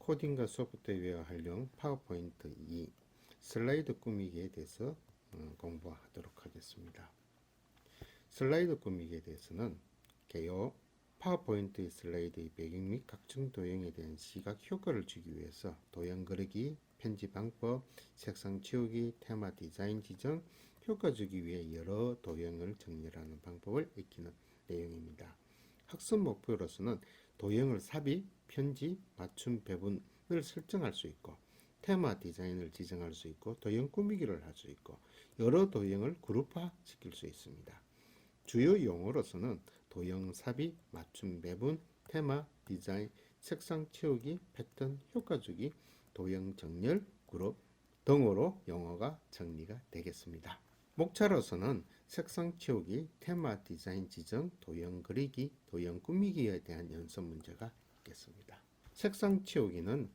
코딩과 소프트웨어 활용 파워포인트 2 슬라이드 꾸미기에 대해서 공부하도록 하겠습니다. 슬라이드 꾸미기에 대해서는 개요 파워포인트 슬라이드의 배경 및 각종 도형에 대한 시각 효과를 주기 위해서 도형 그리기, 편집 방법, 색상 치우기, 테마 디자인 지정, 효과 주기 위해 여러 도형을 정렬하는 방법을 익히는 내용입니다. 학습 목표로서는 도형을 삽입, 편집, 맞춤, 배분을 설정할 수 있고 테마 디자인을 지정할 수 있고 도형 꾸미기를 할 수 있고 여러 도형을 그룹화 시킬 수 있습니다. 주요 용어로서는 도형 삽입, 맞춤 배분, 테마 디자인, 색상 채우기, 패턴 효과 주기, 도형 정렬, 그룹 등으로 용어가 정리가 되겠습니다. 목차로서는 색상 채우기, 테마 디자인 지정, 도형 그리기, 도형 꾸미기에 대한 연습 문제가 있겠습니다. 색상 채우기는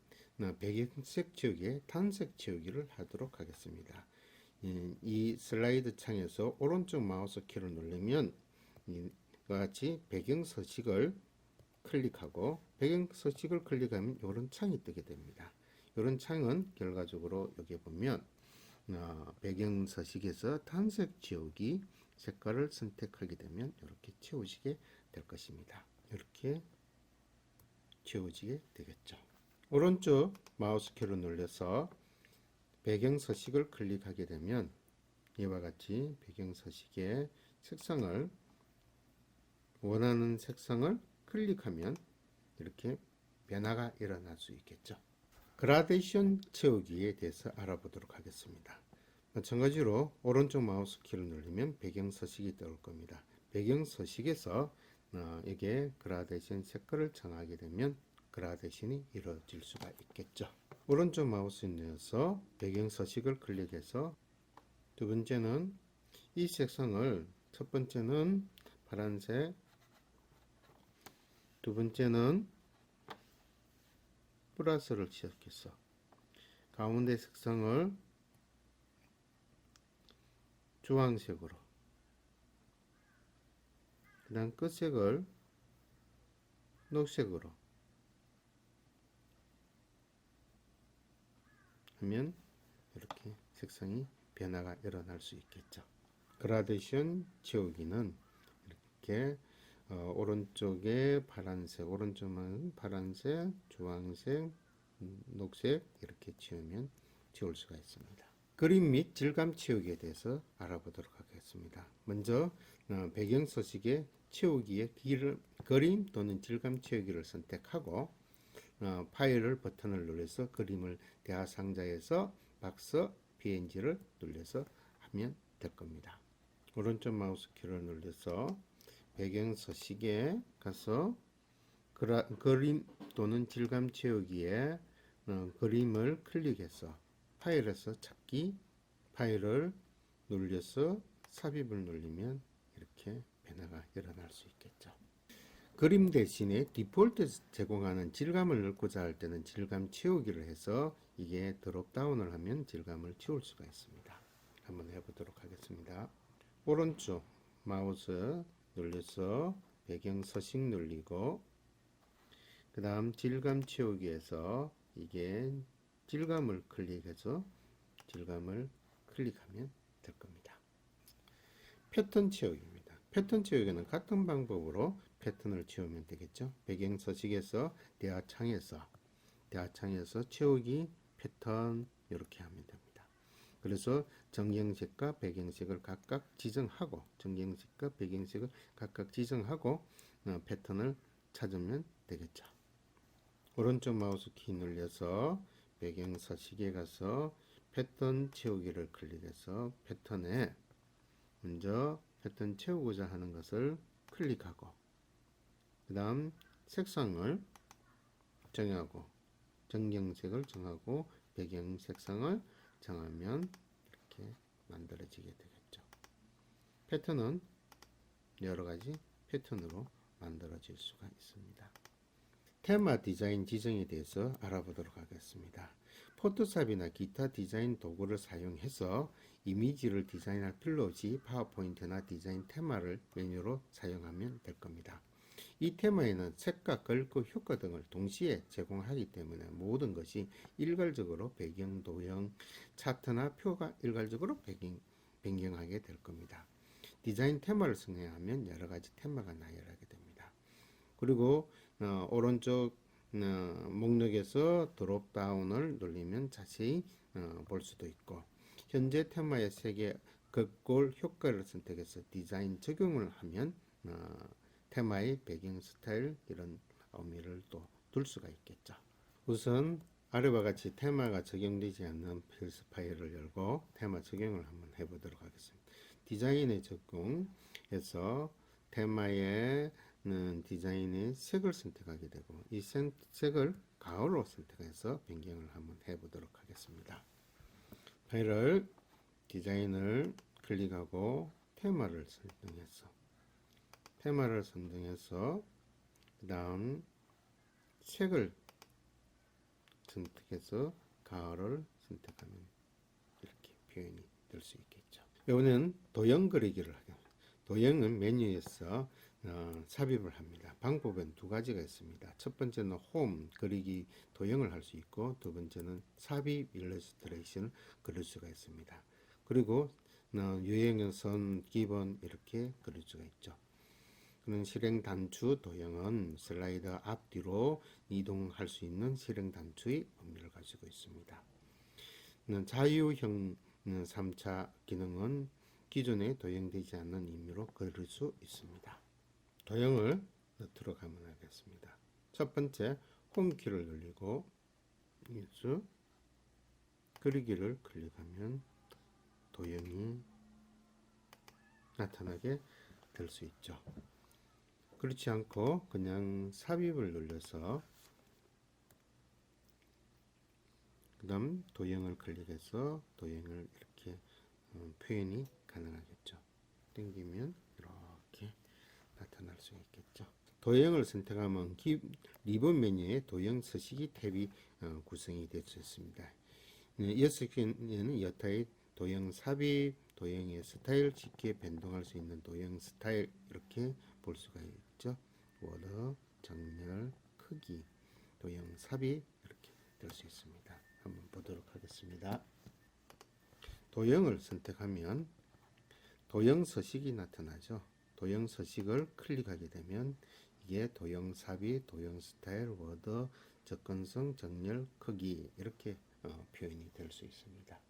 배경색 채우기에 단색 채우기를 하도록 하겠습니다. 이 슬라이드 창에서 오른쪽 마우스 키를 누르면 이와 같이 배경 서식을 클릭하고 배경 서식을 클릭하면 이런 창이 뜨게 됩니다. 이런 창은 결과적으로 여기 보면 배경 서식에서 단색 채우기 색깔을 선택하게 되면 이렇게 채우시게 될 것입니다. 이렇게 채워지게 되겠죠. 오른쪽 마우스 키를 눌러서 배경 서식을 클릭하게 되면 이와 같이 배경 서식의 색상을 원하는 색상을 클릭하면 이렇게 변화가 일어날 수 있겠죠. 그라데이션 채우기에 대해서 알아보도록 하겠습니다. 마찬가지로 오른쪽 마우스 키를 누르면 배경 서식이 떠올 겁니다. 배경 서식에서 이게 그라데이션 색깔을 정하게 되면 그라데이션이 이루어질 수가 있겠죠. 오른쪽 마우스 눌러서 배경 서식을 클릭해서 두 번째는 이 색상을 첫 번째는 파란색, 두 번째는 플러스를 시작해서 가운데 색상을 주황색으로 그 다음 끝색을 녹색으로 하면 이렇게 색상이 변화가 일어날 수 있겠죠. 그라데이션 채우기는 이렇게 오른쪽에 파란색, 오른쪽만 파란색, 주황색, 녹색 이렇게 채울 수가 있습니다. 그림 및 질감 채우기에 대해서 알아보도록 하겠습니다. 먼저 배경 서식의 채우기의 그림 또는 질감 채우기를 선택하고 파일을 버튼을 눌러서 그림을 대화 상자에서 박스 PNG를 눌러서 하면 될 겁니다. 오른쪽 마우스 키를 눌러서 배경 서식에 가서 그림 또는 질감 채우기에 그림을 클릭해서 파일에서 찾기 파일을 눌려서 삽입을 누르면 이렇게 변화가 일어날 수 있겠죠. 그림 대신에 디폴트 제공하는 질감을 넣고자 할 때는 질감 채우기를 해서 이게 드롭다운을 하면 질감을 채울 수가 있습니다. 한번 해보도록 하겠습니다. 오른쪽 마우스 눌러서 배경 서식 눌리고 그 다음 질감 채우기에서 이게 질감을 클릭해서 질감을 클릭하면 될 겁니다. 패턴 채우기입니다. 패턴 채우기는 같은 방법으로 패턴을 채우면 되겠죠. 배경 서식에서 대화창에서 채우기 패턴 이렇게 하면 됩니다. 그래서 정경색과 배경색을 각각 지정하고 패턴을 찾으면 되겠죠. 오른쪽 마우스 키 눌려서 배경 서식에 가서 패턴 채우기를 클릭해서 패턴에 먼저 패턴 채우고자 하는 것을 클릭하고 그 다음 색상을 정하고 정경색을 정하고 배경 색상을 정하면 이렇게 만들어지게 되겠죠. 패턴은 여러가지 패턴으로 만들어질 수가 있습니다. 테마 디자인 지정에 대해서 알아보도록 하겠습니다. 포토샵이나 기타 디자인 도구를 사용해서 이미지를 디자인할 필요 없이 파워포인트나 디자인 테마를 메뉴로 사용하면 될 겁니다. 이 테마에는 색과 글과 효과 등을 동시에 제공하기 때문에 모든 것이 일괄적으로 배경, 도형, 차트나 표가 일괄적으로 변경하게 될 겁니다. 디자인 테마를 선택하면 여러 가지 테마가 나열하게 됩니다. 그리고 오른쪽 목록에서 드롭다운을 누르면 자세히 볼 수도 있고, 현재 테마의 색의 극골 효과를 선택해서 디자인 적용을 하면 테마의 배경 스타일 이런 의미를 또 둘 수가 있겠죠. 우선 아래와 같이 테마가 적용되지 않는 필수 파일을 열고 테마 적용을 한번 해보도록 하겠습니다. 디자인에 적용해서 테마의 디자인의 색을 선택하게 되고, 이 색을 가을로 선택해서 변경을 한번 해보도록 하겠습니다. 파일을 디자인을 클릭하고 테마를 선정해서 그 다음 색을 선택해서 가을을 선택하면 이렇게 표현이 될 수 있겠죠. 이번엔 도형 그리기를 하게 됩니다. 도형은 메뉴에서 삽입을 합니다. 방법은 두 가지가 있습니다. 첫 번째는 홈 그리기 도형을 할 수 있고, 두 번째는 삽입 일러스트레이션을 그릴 수가 있습니다. 그리고 유형은 선, 기본 이렇게 그릴 수가 있죠. 그는 실행 단추 도형은 슬라이더 앞뒤로 이동할 수 있는 실행 단추의 의미를 가지고 있습니다. 자유형 3차 기능은 기존에 도형되지 않는 의미로 그릴 수 있습니다. 도형을 넣도록 하면 하겠습니다. 첫 번째 홈키를 누르고 그리기를 클릭하면 도형이 나타나게 될 수 있죠. 그렇지 않고 그냥 삽입을 눌러서 그 다음 도형을 클릭해서 도형을 이렇게 표현이 가능하겠죠. 당기면 이렇게 나타날 수 있겠죠. 도형을 선택하면 리본 메뉴에 도형 서식이 탭이 구성이 될 수 있습니다. 이 서식에는 여타의 도형 삽입, 도형의 스타일, 쉽게 변동할 수 있는 도형 스타일 이렇게 볼 수가 있죠. 워더, 정렬, 크기, 도형 삽입 이렇게 될 수 있습니다. 한번 보도록 하겠습니다. 도형을 선택하면 도형 서식이 나타나죠. 도형 서식을 클릭하게 되면 이게 도형 삽입, 도형 스타일, 워더, 접근성, 정렬, 크기 이렇게 표현이 될 수 있습니다.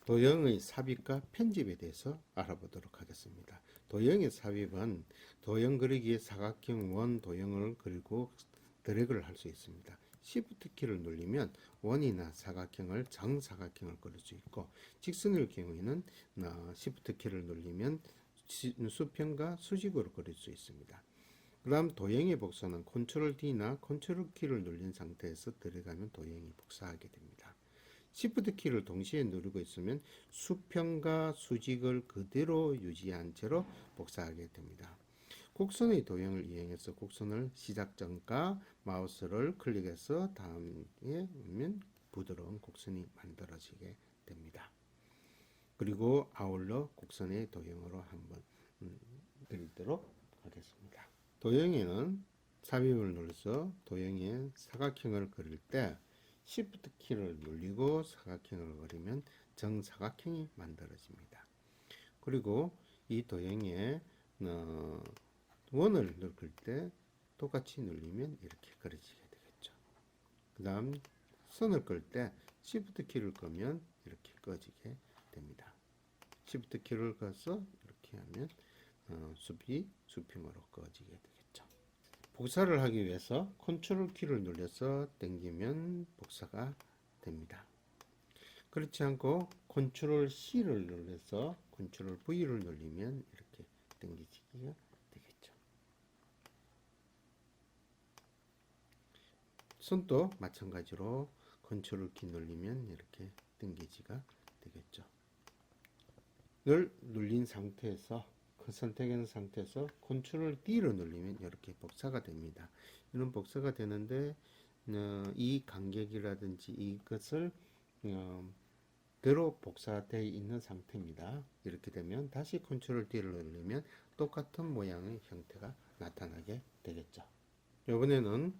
도형의 삽입과 편집에 대해서 알아보도록 하겠습니다. 도형의 삽입은 도형 그리기의 사각형 원 도형을 그리고 드래그를 할 수 있습니다. Shift 키를 누르면 원이나 사각형을 정사각형을 그릴 수 있고, 직선일 경우에는 Shift 키를 누르면 수평과 수직으로 그릴 수 있습니다. 그 다음 도형의 복사는 Ctrl D나 Ctrl 키를 눌린 상태에서 들어가면 도형이 복사하게 됩니다. Shift 키를 동시에 누르고 있으면 수평과 수직을 그대로 유지한 채로 복사하게 됩니다. 곡선의 도형을 이용해서 곡선을 시작점과 마우스를 클릭해서 다음에 오면 부드러운 곡선이 만들어지게 됩니다. 그리고 아울러 곡선의 도형으로 한번 그리도록 하겠습니다. 도형에는 삽입을 눌러서 도형의 사각형을 그릴 때 Shift 키를 누르고 사각형을 그리면 정사각형이 만들어집니다. 그리고 이 도형에 원을 넣을 때 똑같이 눌리면 이렇게 그려지게 되겠죠. 그 다음 선을 끌 때 Shift 키를 끄면 이렇게 꺼지게 됩니다. Shift 키를 꺼서 이렇게 하면 숲이 수평으로 꺼지게 되겠죠. 복사를 하기 위해서 Ctrl 키를 눌러서 당기면 복사가 됩니다. 그렇지 않고 Ctrl C를 눌러서 Ctrl V를 눌리면 이렇게 당기지기가 되겠죠. 손도 마찬가지로 Ctrl 키 눌리면 이렇게 당기지가 되겠죠. 를 눌린 상태에서 선택한 상태에서 Ctrl D를 누르면 이렇게 복사가 됩니다. 이런 복사가 되는데 이 간격이라든지 이것을 대로 복사되어 있는 상태입니다. 이렇게 되면 다시 Ctrl D를 누르면 똑같은 모양의 형태가 나타나게 되겠죠. 이번에는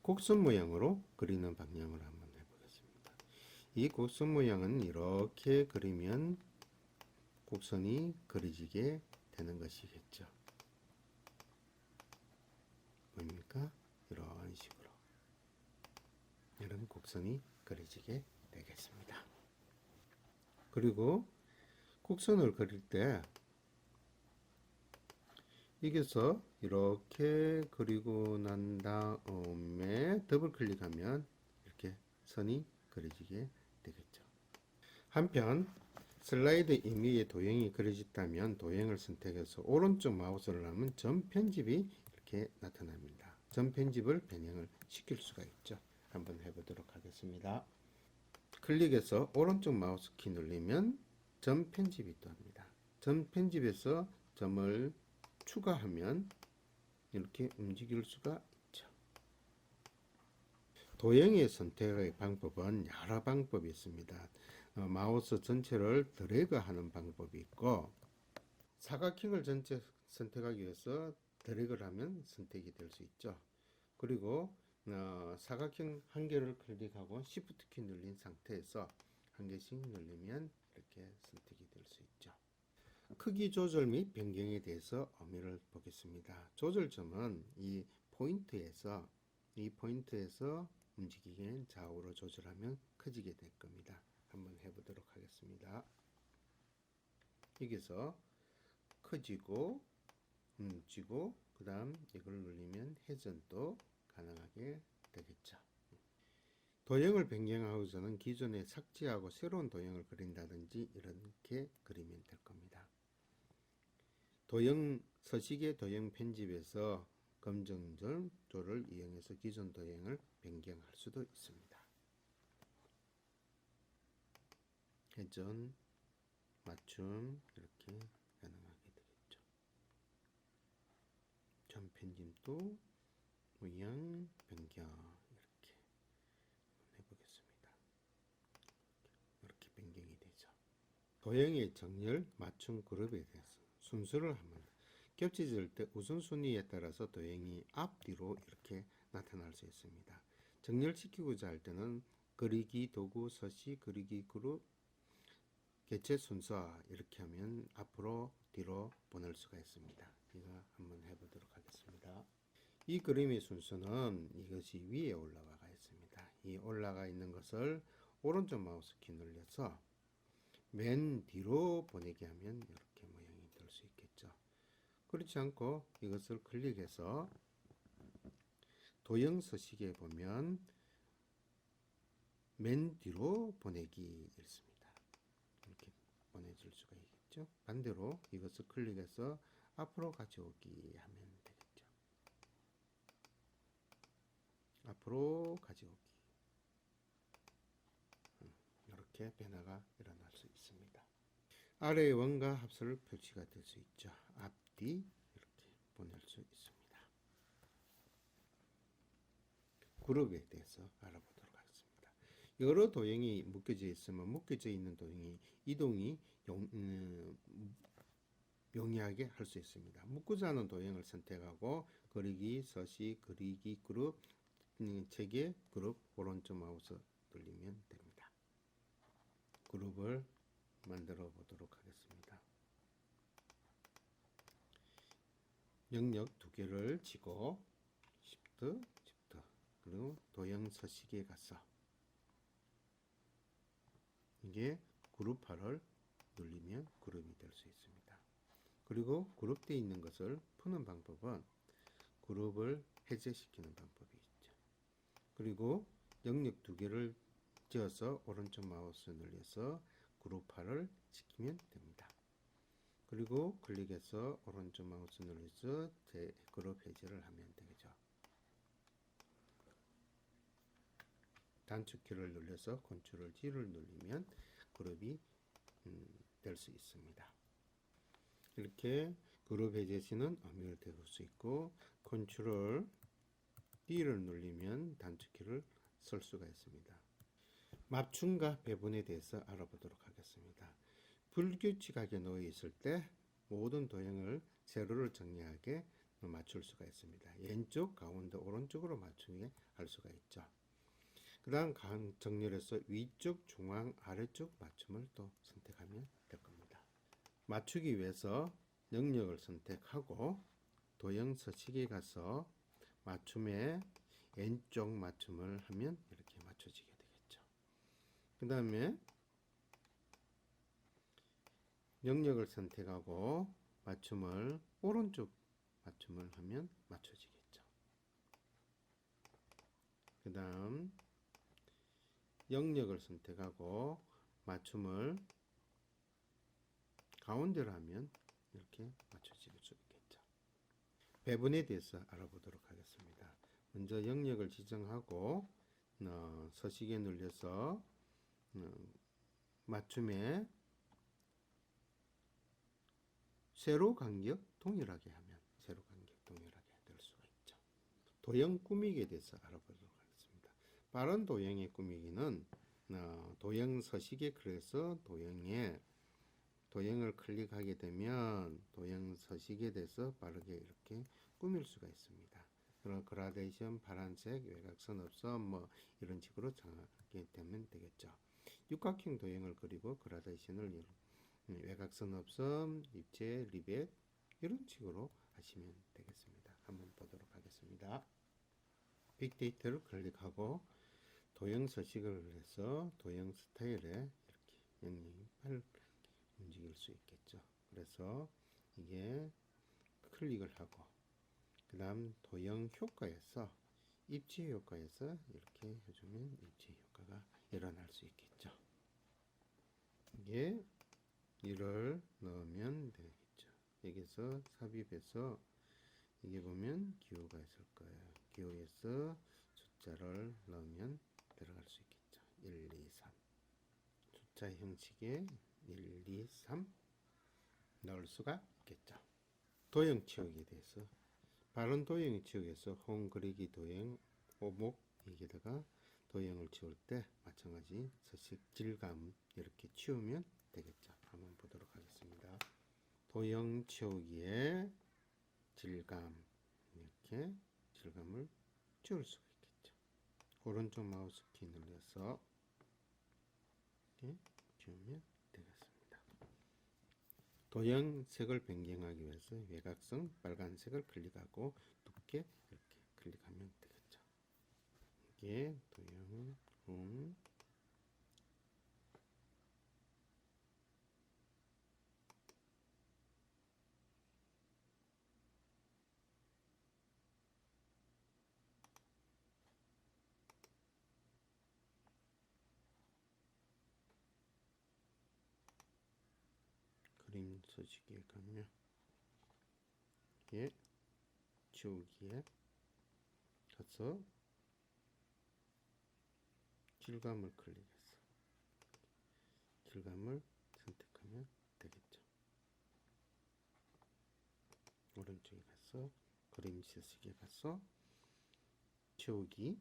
곡선 모양으로 그리는 방향을 한번 해보겠습니다. 이 곡선 모양은 이렇게 그리면 곡선이 그려지게 되는 것이겠죠. 보입니까? 이런 식으로 이런 곡선이 그려지게 되겠습니다. 그리고 곡선을 그릴 때 여기서 이렇게 그리고 난 다음에 더블 클릭하면 이렇게 선이 그려지게 되겠죠. 한편 슬라이드 임의에 도형이 그려졌다면 도형을 선택해서 오른쪽 마우스를 하면 점 편집이 이렇게 나타납니다. 점 편집을 변형을 시킬 수가 있죠. 한번 해보도록 하겠습니다. 클릭해서 오른쪽 마우스 키 누르면 점 편집이 또합니다. 점 편집에서 점을 추가하면 이렇게 움직일 수가 있죠. 도형의 선택의 방법은 여러 방법이 있습니다. 마우스 전체를 드래그하는 방법이 있고, 사각형을 전체 선택하기 위해서 드래그를 하면 선택이 될 수 있죠. 그리고 사각형 한 개를 클릭하고 Shift 키 눌린 상태에서 한 개씩 누르면 이렇게 선택이 될 수 있죠. 크기 조절 및 변경에 대해서 의미를 보겠습니다. 조절점은 이 포인트에서 움직이게 좌우로 조절하면 커지게 될 겁니다. 한번 해보도록 하겠습니다. 여기서 커지고 움직이고 그 다음 이걸 누르면 회전도 가능하게 되겠죠. 도형을 변경하고서는 기존에 삭제하고 새로운 도형을 그린다든지 이렇게 그리면 될 겁니다. 도형 서식의 도형 편집에서 검정점조를 이용해서 기존 도형을 변경할 수도 있습니다. 회전, 맞춤 이렇게 가능하게 되겠죠. 점 편집도 모양 변경 이렇게 해보겠습니다. 이렇게 변경이 되죠. 도형의 정렬, 맞춤 그룹에 대해서 순서를 한번 겹쳐질 때 우선순위에 따라서 도형이 앞뒤로 이렇게 나타날 수 있습니다. 정렬시키고자 할 때는 그리기 도구, 서식, 그리기 그룹, 개체 순서 이렇게 하면 앞으로 뒤로 보낼 수가 있습니다. 이거 한번 해보도록 하겠습니다. 이 그림의 순서는 이것이 위에 올라가 있습니다. 이 올라가 있는 것을 오른쪽 마우스 키 눌러서 맨 뒤로 보내게 하면 이렇게 모양이 될 수 있겠죠. 그렇지 않고 이것을 클릭해서 도형 서식에 보면 맨 뒤로 보내기 있습니다. 이렇게 보내줄 수가 있겠죠. 반대로 이것을 클릭해서 앞으로 가져오기 하면 되겠죠. 앞으로 가져오기. 이렇게 변화가 일어날 수 있습니다. 아래의 원과 합수를 표시가 될 수 있죠. 앞뒤 이렇게 보낼 수 있습니다. 그룹에 대해서 알아보도록 하겠습니다. 여러 도형이 묶여져 있으면 묶여져 있는 도형이 이동이 용이하게 할 수 있습니다. 묶고자 하는 도형을 선택하고 그리기, 서식, 그리기, 그룹, 체계, 그룹 오른쪽 마우스 눌리면 됩니다. 그룹을 만들어 보도록 하겠습니다. 영역 두 개를 치고 Shift 그리고 도형 서식에 가서 이게 그룹화를 눌리면 그룹이 될 수 있습니다. 그리고 그룹되어 있는 것을 푸는 방법은 그룹을 해제시키는 방법이 있죠. 그리고 영역 두 개를 지어서 오른쪽 마우스 눌러서 그룹화를 시키면 됩니다. 그리고 클릭해서 오른쪽 마우스 눌러서 그룹 해제를 하면 되겠죠. 단축키를 눌러서 컨트롤 G를 누르면 그룹이 될 수 있습니다. 이렇게 그룹 해제 시는 의미를 대볼 수 있고 컨트롤 D를 누르면 단축키를 쓸 수가 있습니다. 맞춤과 배분에 대해서 알아보도록 하겠습니다. 불규칙하게 놓여 있을 때 모든 도형을 세로를 정리하게 맞출 수가 있습니다. 왼쪽, 가운데, 오른쪽으로 맞추게 할 수가 있죠. 그 다음 정렬해서 위쪽, 중앙, 아래쪽 맞춤을 또 선택하면 될 겁니다. 맞추기 위해서 영역을 선택하고 도형 서식에 가서 맞춤에 왼쪽 맞춤을 하면 이렇게 맞춰지게 되겠죠. 그 다음에 영역을 선택하고 맞춤을 오른쪽 맞춤을 하면 맞춰지겠죠. 그 다음 영역을 선택하고 맞춤을 가운데로 하면 이렇게 맞춰질 수 있겠죠. 배분에 대해서 알아보도록 하겠습니다. 먼저 영역을 지정하고 서식에 눌려서 맞춤에 세로 간격 동일하게 하면 세로 간격 동일하게 될 수가 있죠. 도형 꾸미기에 대해서 알아보도록 하겠습니다. 빠른 도형의 꾸미기는 도형 서식에 그래서 도형을 클릭하게 되면 도형 서식에 대해서 빠르게 이렇게 꾸밀 수가 있습니다. 그런 그라데이션, 파란색, 외곽선 없음 뭐 이런 식으로 정하게 되면 되겠죠. 육각형 도형을 그리고 그라데이션을 외곽선 없음, 입체, 리벳 이런 식으로 하시면 되겠습니다. 한번 보도록 하겠습니다. 빅데이터를 클릭하고 도형 서식을 해서 도형 스타일에 이렇게 영역이 움직일 수 있겠죠. 그래서 이게 클릭을 하고 그 다음 도형 효과에서 입체 효과에서 이렇게 해주면 입체 효과가 일어날 수 있겠죠. 이게 1을 넣으면 되겠죠. 여기서 삽입해서 이게 보면 기호가 있을 거예요. 기호에서 숫자를 넣으면 들어갈 수 있겠죠. 1, 2, 3 숫자 형식의 1, 2, 3 넣을 수가 있겠죠. 도형 치우기에 대해서 바른 도형 치우기에서 홈 그리기 도형 오목 여기다가 도형을 치울 때 마찬가지 서식 질감 이렇게 치우면 되겠죠. 한번 보도록 하겠습니다. 도형 치우기에 질감 이렇게 질감을 치울 수가 있겠죠. 오른쪽 마우스 키 눌러서 이렇게 치우면 되겠습니다. 도형 색을 변경하기 위해서 외곽선 빨간색을 클릭하고 두께 이렇게 클릭하면 되겠죠. 이게 도형 홈 그림 서식에 가면 이게 지우기에 가서 질감을 클릭해서 질감을 선택하면 되겠죠. 오른쪽에 가서 그림 서식에 가서 지우기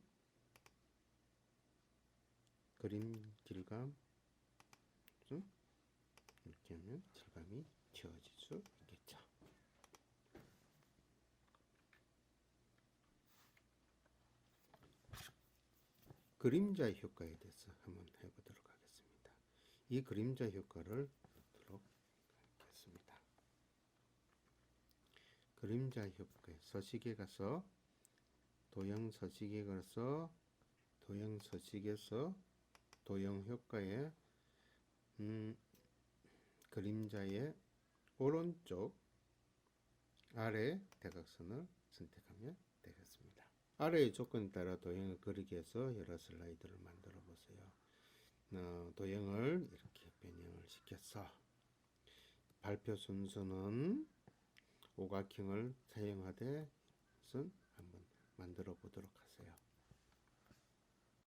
그림 질감 이렇게 하면 질감이 지워질 수 있겠죠. 그림자 효과에 대해서 한번 해보도록 하겠습니다. 이 그림자 효과를 보도록 하겠습니다. 그림자 효과 서식에 가서 도형 서식에 가서 도형 서식에서 도형 효과에 그림자의 오른쪽 아래 대각선을 선택하면 되겠습니다. 아래의 조건에 따라 도형을 그리기 위해서 여러 슬라이드를 만들어 보세요. 도형을 이렇게 변형을 시켜서 발표 순서는 오각형을 사용하되 한번 만들어 보도록 하세요.